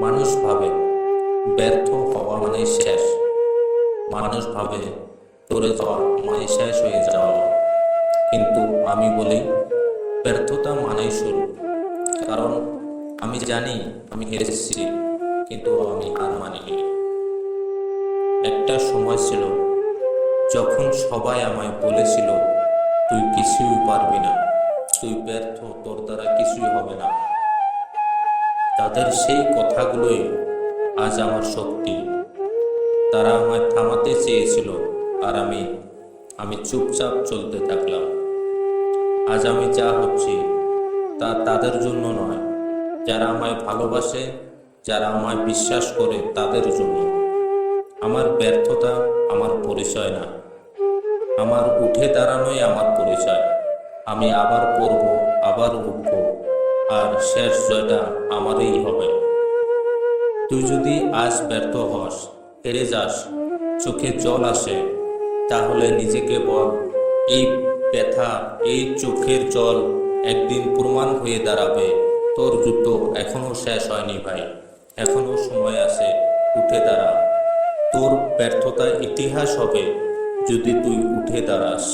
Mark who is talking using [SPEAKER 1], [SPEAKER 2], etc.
[SPEAKER 1] মানুষ ভাবে ব্যর্থ হওয়া মানে শেষ। মানুষ ভাবে পড়ে যাওয়া মানে শেষ হয়ে যাওয়া। কিন্তু আমি বলি ব্যর্থতা মানেই শুরু। কারণ আমি জানি আমি হেরেছি, কিন্তু আমি হার মানিনি। একটা সময় ছিল যখন সবাই আমায় বলেছিল, তুই কিছুই পারবি না, তুই ব্যর্থ, তোর দ্বারা কিছুই হবে না। তাদের সেই কথাগুলোই আজ আমার শক্তি। তারা আমায় থামাতে চেয়েছিল, আর আমি চুপচাপ চলতে থাকলাম। আজ আমি যা হচ্ছি তা তাদের জন্য নয়, যারা আমায় ভালোবাসে, যারা আমায় বিশ্বাস করে তাদের জন্য। আমার ব্যর্থতা আমার পরিচয় না, আমার উঠে দাঁড়ানোই আমার পরিচয়। আমি আবার পড়ব, আবার উঠব, আর শেষ জয়টা আমারই হবে। তুই যদি আজ ব্যর্থ হস, হেরে যাস, চোখে জল আসে, তাহলে নিজেকে বল, এই ব্যথা, এই চোখের জল একদিন প্রমাণ হয়ে দাঁড়াবে তোর যুদ্ধ এখনো শেষ হয়নি ভাই। এখনো সময় আছে, উঠে দাঁড়া। তোর ব্যর্থতা ইতিহাস হবে যদি তুই উঠে দাঁড়াস।